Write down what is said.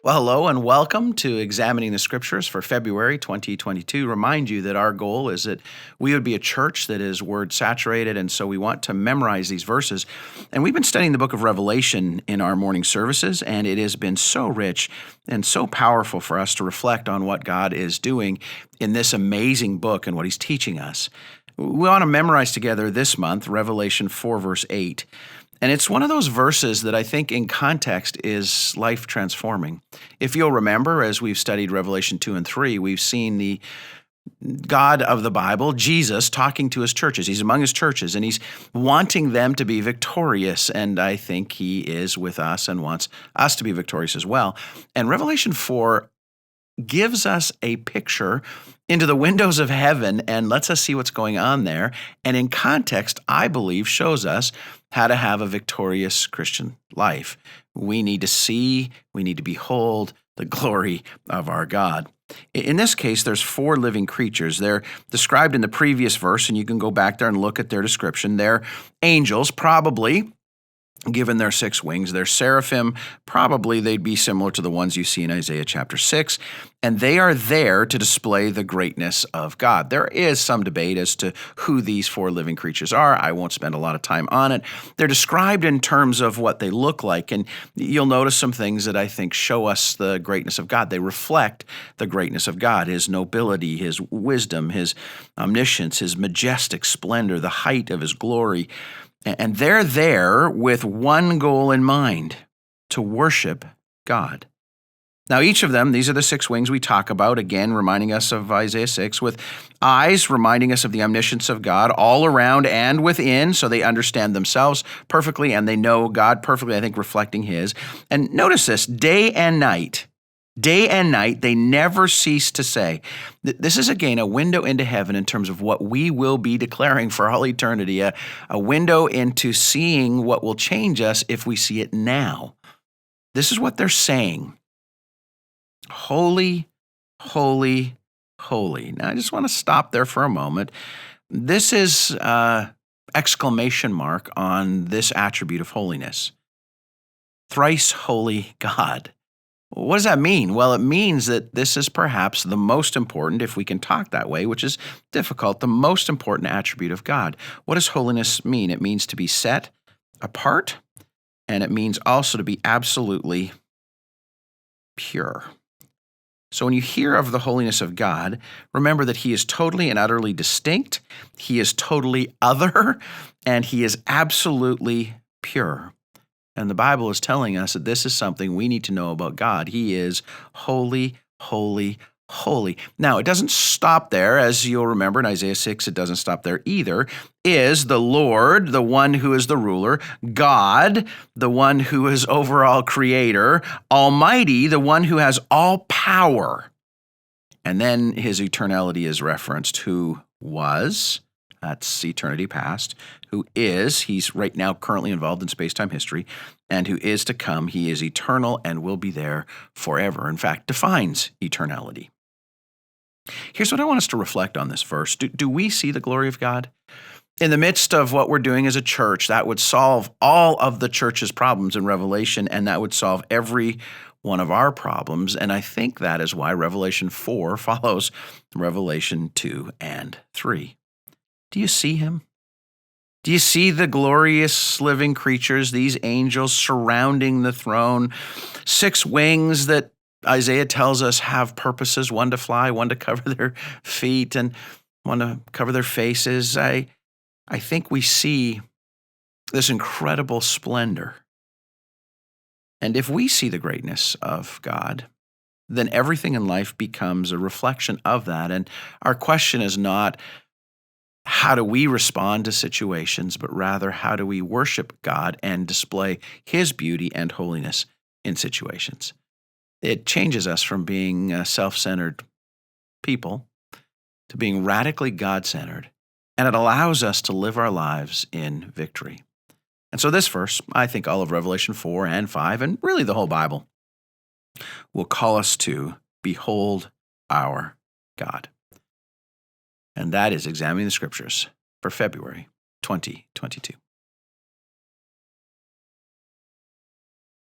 Well, hello and welcome to Examining the Scriptures for February 2022. Remind you that our goal is that we would be a church that is word saturated, and so we want to memorize these verses. And we've been studying the book of Revelation in our morning services, and it has been so rich and so powerful for us to reflect on what God is doing in this amazing book and what He's teaching us. We want to memorize together this month Revelation 4, verse 8. And it's one of those verses that I think in context is life transforming. If you'll remember, as we've studied Revelation 2 and 3, we've seen the God of the Bible, Jesus, talking to his churches. He's among his churches, and he's wanting them to be victorious. And I think he is with us and wants us to be victorious as well. And Revelation 4 gives us a picture into the windows of heaven and lets us see what's going on there. And in context, I believe, shows us how to have a victorious Christian life. We need to see, we need to behold the glory of our God. In this case, there's four living creatures. They're described in the previous verse, and you can go back there and look at their description. They're angels, probably, given their six wings. They're seraphim. Probably they'd be similar to the ones you see in Isaiah chapter 6. And they are there to display the greatness of God. There is some debate as to who these four living creatures are. I won't spend a lot of time on it. They're described in terms of what they look like. And you'll notice some things that I think show us the greatness of God. They reflect the greatness of God, his nobility, his wisdom, his omniscience, his majestic splendor, the height of his glory. And they're there with one goal in mind, to worship God. Now, each of them, these are the six wings we talk about, again, reminding us of Isaiah 6, with eyes reminding us of the omniscience of God all around and within, so they understand themselves perfectly and they know God perfectly, I think, reflecting his. And notice this, day and night, they never cease to say. This is, again, a window into heaven in terms of what we will be declaring for all eternity, a window into seeing what will change us if we see it now. This is what they're saying. Holy, holy, holy. Now, I just want to stop there for a moment. This is exclamation mark on this attribute of holiness. Thrice holy God. What does that mean? Well, it means that this is perhaps the most important, if we can talk that way, which is difficult, the most important attribute of God. What does holiness mean? It means to be set apart, and it means also to be absolutely pure. So when you hear of the holiness of God, remember that he is totally and utterly distinct, he is totally other, and he is absolutely pure. And the Bible is telling us that this is something we need to know about God. He is holy, holy, holy. Now, it doesn't stop there. As you'll remember in Isaiah 6, it doesn't stop there either. Is the Lord, the one who is the ruler, God, the one who is overall creator, Almighty, the one who has all power. And then his eternality is referenced, who was, that's eternity past, who is, he's right now currently involved in space-time history, and who is to come, he is eternal and will be there forever. In fact, defines eternality. Here's what I want us to reflect on this verse. Do we see the glory of God? In the midst of what we're doing as a church, that would solve all of the church's problems in Revelation, and that would solve every one of our problems. And I think that is why Revelation 4 follows Revelation 2 and 3. Do you see him? Do you see the glorious living creatures, these angels surrounding the throne, six wings that Isaiah tells us have purposes, one to fly, one to cover their feet, and one to cover their faces? I think we see this incredible splendor. And if we see the greatness of God, then everything in life becomes a reflection of that. And our question is not, how do we respond to situations, but rather how do we worship God and display his beauty and holiness in situations? It changes us from being self-centered people to being radically God-centered, and it allows us to live our lives in victory. And so this verse, I think all of Revelation 4 and 5, and really the whole Bible, will call us to behold our God. And that is Examining the Scriptures for February 2022.